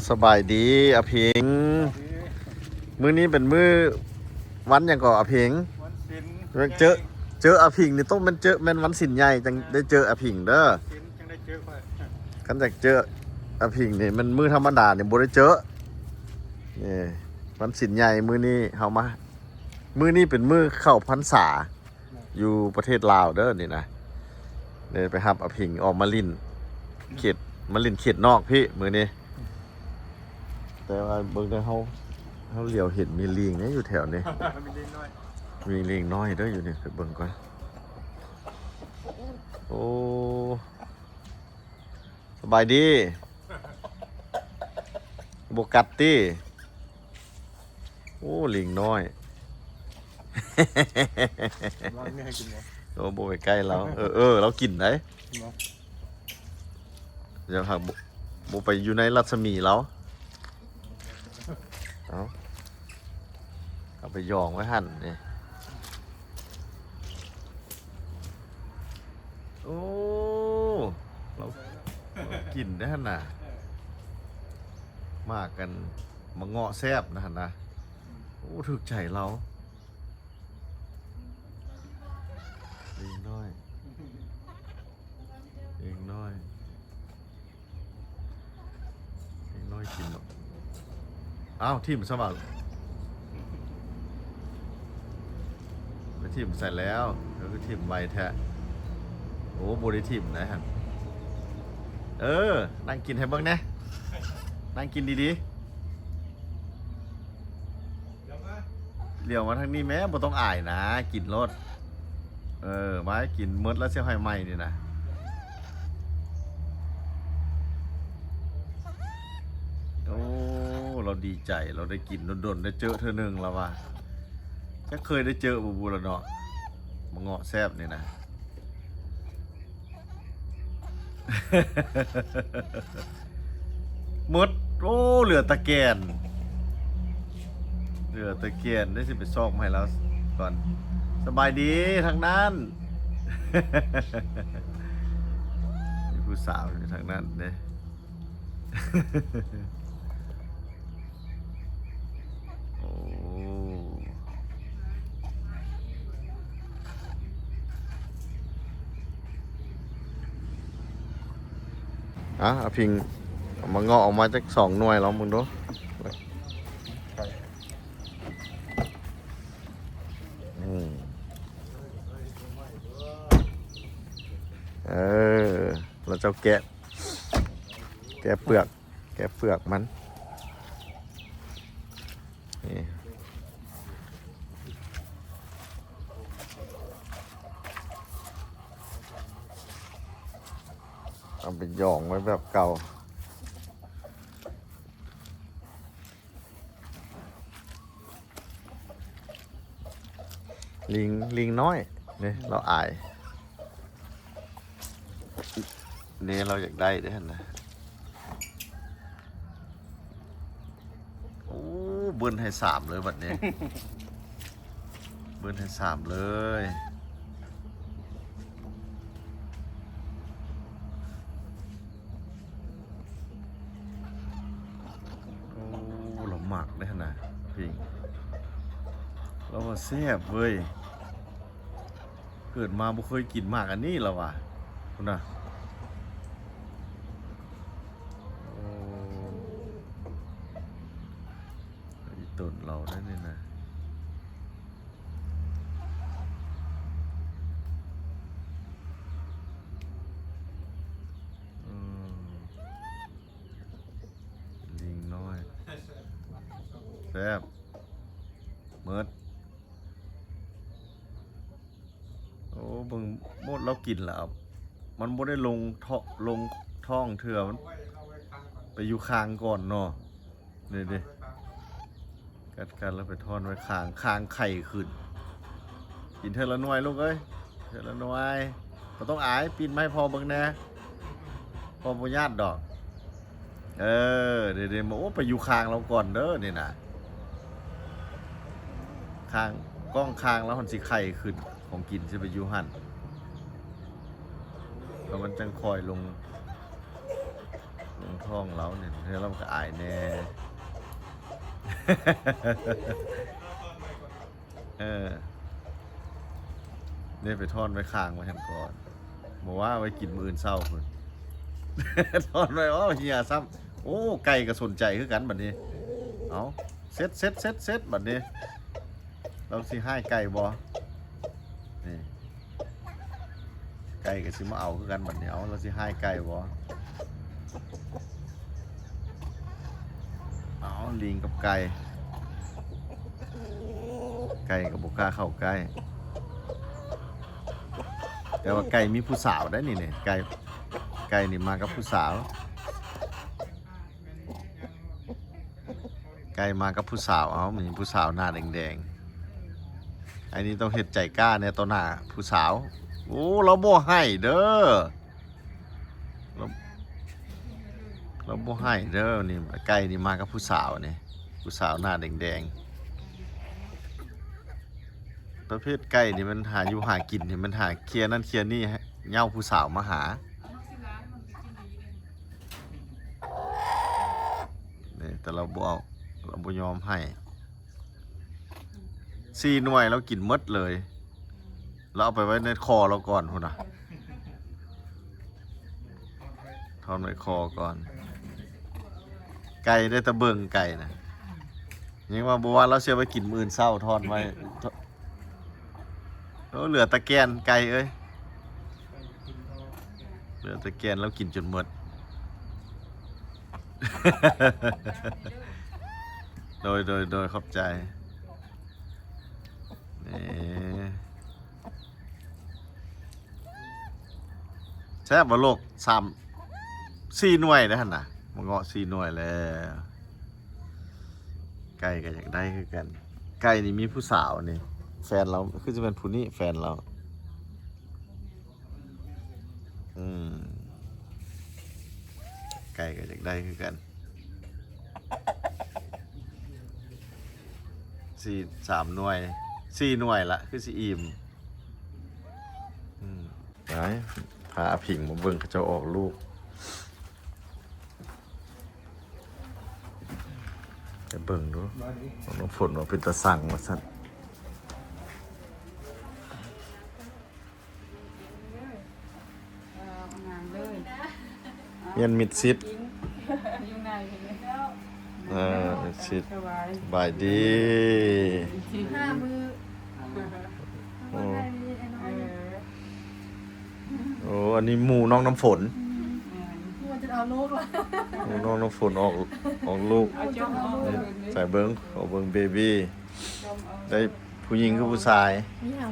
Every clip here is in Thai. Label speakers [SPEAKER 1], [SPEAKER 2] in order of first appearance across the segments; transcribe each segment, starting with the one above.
[SPEAKER 1] สบายดีอาเพิงมื้อนี้เป็นมื้อวันอย่างก่ออาเพิง
[SPEAKER 2] วันศิลป์
[SPEAKER 1] เจออาพิงนี่ต้องมันเจอแม่นวันสินใหญ่จังได้เจออาพิงเด้อ
[SPEAKER 2] ศิลป์จังได้เจอค่อย
[SPEAKER 1] คันจากเจออาพิงนี่มันมื้อธรรมดาเนี่ยบ่ได้เจอนี่วันสินใหญ่มื้อนี้เฮามามื้อนี้เป็นมื้อเข้าพรรษาอยู่ประเทศลาวเด้อนี่นะเดินไปรับอาพิงออกมาลิ้นเขตมาลิ้นเขตนอกพี่มื้อนี้แต่ว่าเบิ่งได้เฮาเหลียวเห็นมีลิงเนี่ยอยู่แถวนี้
[SPEAKER 2] มีเล็กน้อย
[SPEAKER 1] มีลิงน้อยเด้ออยู่นี่ไปเบิ่งก่อนโอ้สบายดีบกัดตี้โอ้ลิงน้อย
[SPEAKER 2] ร้อนไม่ให้กินหรอ
[SPEAKER 1] โอ้โบไปใกล้เราเรากินได้เดี๋ยวหากโบไปอยู่ในรัศมีเราเอาไปยองไว้หั่นนี่โอ้เรากินได้หั่นน่ะมากันมาเงาะแซบนะหั่นนะโอ้ถึกใจเราลิงน้อยลิงน้อยลิงน้อยกินหรอกอ้าวทิ่มสมัครไปทิ่มใส่แล้วแล้วก็ทิ่มไวแท้โอ้บริทิ่มนะฮะนั่งกินให้เบิ่งนะนั่งกินดีๆเลี้ยวมาทางนี้แม้บ่ต้องอายนะกินรสมากินมดแล้วเสียหอยไหม้นี่นะโอ้เราดีใจเราได้กินโดนๆได้เจอเธอหนึ่งแล้วว่ะจะเคยได้เจอบูแล้วเนาะมาเงาะแซบนี่นะ มดโอ้เหลือตะแกนได้สิไปซอกมาให้แล้วก่อนสบายดีทางนั้นมีผู้สาวอยู่ทางนั้นเนี่ยโอ้อาพิงมาเงาะออกมาจาก2 หน่วยแล้วมึงดูเราจะแกะเปลือกมันนี่เอาไปหย่องไว้แบบเก่าลิงน้อยนี่เราอายนี่เราอยากได้ด้วยนะโอ้เบิ้ลให้3เลยบัดนี้ เบิ้ลให้3เลยโอ้เราหมักได้นะพี่เราว่าแซ่บเว้ยเกิดมาบ่เคยกินหมากอันนี้แล้วว่ะคุณน่ะตุ่นเราได้เลยนะลิงน้อยแซ่บเมิดโอ้เบิ่งหมดเรากินแล้วมันบ่ได้ลงท้องเถื่อมันไปอยู่คางก่อนเนาะนี่กัดแล้วไปทอนไว้คางไข่ขึ้นกินเธอละหน่วยลูกเอ้ยเธอละหน่วยก็ต้องอายปีนไม้พอเบิ่งแน่พอบ่ญาติดอกเดี๋ยวมาโอ้ไปอยู่คางเราก่อนเด้อนี่นะคางกล้องคางแล้วมันสิไข่ขึ้นของกินสิไปอยู่หั่นแล้วมันจังคอยลง ลงท้องเราเนี่ยแล้วเราก็อายแน่ เออเนี่ยไปทอดไว้ข้างไว้หันก่อนบอกว่าไว้กินมื้ออื่นเช้าเพิ่น ทอดไว้เฮียซ้ำโอ้ไก่ก็สนใจคือกันบัดนี้เอาเซ็ตบัดนี้เราสิให้ไก่บ่นี่ไก่ก็สิมาเอาคือกันบัดนี้เอาเราสิให้ไก่บ่เอาลิงกับไก่กับบ่กล้าเข้าใกล้แต่ว่าไก่มีผู้สาวได้นี่เนี่ยไก่นี่มากับผู้สาวไก่มากับผู้สาวเอามีผู้สาวหน้าแดงๆอันนี้ต้องเฮ็ดใจกล้าเนี่ยต่อหน้าผู้สาวโอ้เราบ่ให้เด้อเราบ่ให้เด้อนี่ไก่นี่มากับผู้สาวนี่ผู้สาวหน้าแดงๆประเภทไก่นี่มันหาอยู่หากินนี่มันหาเคลียร์นั่นเคลียร์นี่เหย้าผู้สาวมาหานี่แต่เราบ่เอาเราบ่ยอมให้4 หน่วยเรากินหมดเลยเราเอาไปไว้ในคอเราก่อนพุ่นน่ะทอนไว้คอก่อนไก่ได้แตะเบิ่งไก่น่ะยังว่าบ่ว่าเราเสียไปกินมื้อเช้าทอนไว้เหลือตะแกนไก่เอ้ยเหลือตะแกนแล้วกินจนหมด โดยขอบใจนี่แซ่บบ่โลก4 หน่วยได้หั่นน่ะมันเงาะ4 หน่วยแล้วไก่ก็อยากได้คือกันไก่นี่มีผู้สาวนี่แฟนเราคือจะเป็นผู้นี้แฟนเราไก่ก็อยากได้คือกัน3 หน่วย4 หน่วยละคือสิอิ่มไปพาผิงมาเบิ่งเขาจะออกลูกจะเบิ่งดูน้องฝนว่าเป็นตะสั่งมาสั่นเมียนมิดซิดมิดซิดบายดี
[SPEAKER 3] 5 มือ
[SPEAKER 1] โอ้อันนี้หมูน้องน้ำฝน
[SPEAKER 3] มันจะเอาลูกละ
[SPEAKER 1] หมูน้องน้ำฝนออกลูกใส่เบิ้งขอเบิ้งเบบี้ได้ผู้หญิงคือผู้ชาย
[SPEAKER 3] นี่เหรอ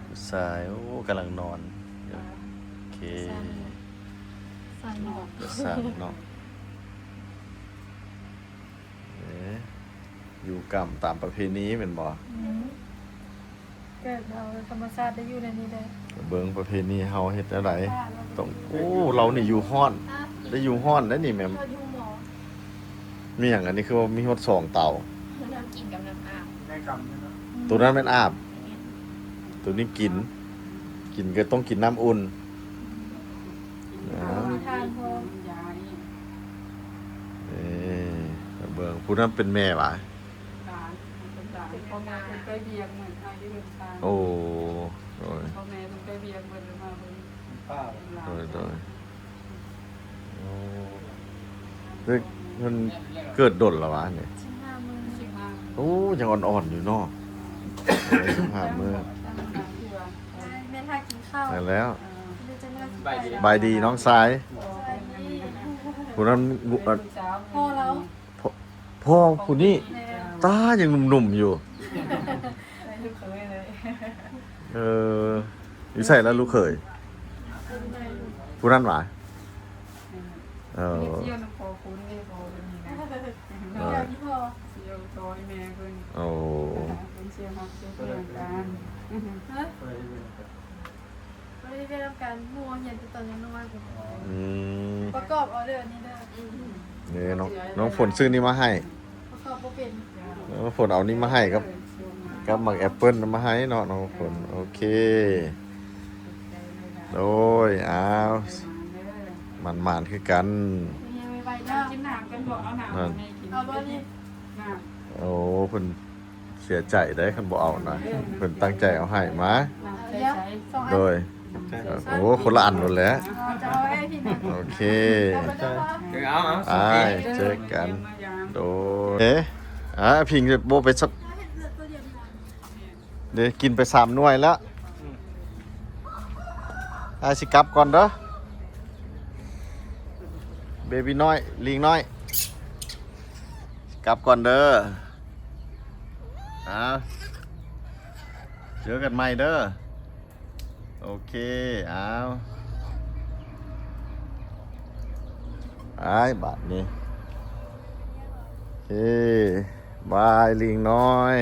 [SPEAKER 1] ผู้ชายโอ้กำลังนอนโอเค
[SPEAKER 3] สั่นหอก
[SPEAKER 1] จะสั่งเนาะอยู่กรรมตามประเพณีเป็นบ่
[SPEAKER 3] เกิดเราธรรมชาติได้อยู่ในนี้ได้
[SPEAKER 1] เบิ้งประเพณีเฮาเฮ็ดอะไรต้องโอ้เรานี่อยู่ฮ้อนได้อยู่ฮ้อนได้นี่แม่ม
[SPEAKER 3] เราอยู่หมอ
[SPEAKER 1] มีอย่างอันนี้คือว่ามีฮอด2 เตา
[SPEAKER 3] น้ำกินกับน้ำอาบ
[SPEAKER 2] ในกรรมเนี่ยนะ
[SPEAKER 1] ตัวนั้นเป็นอาบ ตัวนี้กินก็ต้องกินน้ำอุ่นนะ
[SPEAKER 3] ทานพอ
[SPEAKER 1] เบิ่งผู้นั้นเป็นแม่ป่ะ
[SPEAKER 4] พ่อแม่เป็นไปเบียงเหมือนอายุเป็นชา
[SPEAKER 1] โอ้โดย
[SPEAKER 4] พ่อแม่เป็นไปเบียงเหมือนมาเป็น
[SPEAKER 2] ป้า
[SPEAKER 4] หลา
[SPEAKER 1] โด
[SPEAKER 4] น
[SPEAKER 1] ยโอ้เฮ้ยมันเกิดดนแล้ววะเนี่ย
[SPEAKER 3] ชิ้น5 มือ
[SPEAKER 4] สิบห้า
[SPEAKER 1] โอ้ยังอ่อนๆอยู่เนาะ15 มื้อ
[SPEAKER 4] ตั้งแต่ที่ว่า
[SPEAKER 3] แม่ทากินข้าว
[SPEAKER 1] นั่นแล้ว
[SPEAKER 3] เดี๋ยวจะเลิก
[SPEAKER 1] บายดีน้องชาย
[SPEAKER 3] ไปนี่
[SPEAKER 1] ผู้นั้น
[SPEAKER 3] พ่อแล้ว
[SPEAKER 1] พ่อผู้นี้
[SPEAKER 3] แม่
[SPEAKER 1] ตายังหนุ่มๆอยู่
[SPEAKER 4] ลูกเคยเลย
[SPEAKER 1] อยู่ใส่แล้วลูกเขยผู้นั้นหวะเออ
[SPEAKER 4] เที่ยวน้ำพอคุ้นนี่พอเป็นยังไง
[SPEAKER 3] เดี๋ยวพี่พ่อ
[SPEAKER 4] เที่ยวซอยแม่เพิ่น
[SPEAKER 1] โอ้
[SPEAKER 4] เป็นเชียร์ฮักเชียร์เพื่อนกัน
[SPEAKER 3] ฮะไม่ได้ได้รับการมัวเห็นตอนยังน้อยผม
[SPEAKER 1] อืม
[SPEAKER 3] ประกอบออเดอร์นี้ได้
[SPEAKER 1] นี่น้องฝนซื้อนี่มาให้
[SPEAKER 3] ประกอบบ่เป็น
[SPEAKER 1] น้องฝนเอานี่มาให้กับหมักแอปเปิ้ลมาให้เนาะน้องฝนโอเคโดยอ้าว มันคือกัน
[SPEAKER 3] ยังไม่ไป
[SPEAKER 4] ไป
[SPEAKER 3] เด้อ
[SPEAKER 4] กินน้ำกันบอกเอาน้ำมาให้กิน
[SPEAKER 3] เอาบ่นี่
[SPEAKER 4] น้
[SPEAKER 1] โอ้เพิ่นเสียใจได้คันบ่เอานะเพิ่นตั้งใจเอาให้มา
[SPEAKER 4] ำน้ำใส
[SPEAKER 3] สองอัน
[SPEAKER 1] โดยโอ้คนละอันหมดแล้ว
[SPEAKER 3] เอาจะเอาไว้พี่นะ
[SPEAKER 1] โอเค
[SPEAKER 3] เอาไปเด้อ
[SPEAKER 2] เอา
[SPEAKER 1] ไปเจอกันโดยพิงจะโบไปสักเดี๋ยวกินไป3 หน่วยแล้วสิกลับก่อนเด้อเบบี้น้อยลิงน้อยกลับก่อนเด้อเจอกันใหม่เด้อโอเคบาทนี้โอเคบายลิงน้อย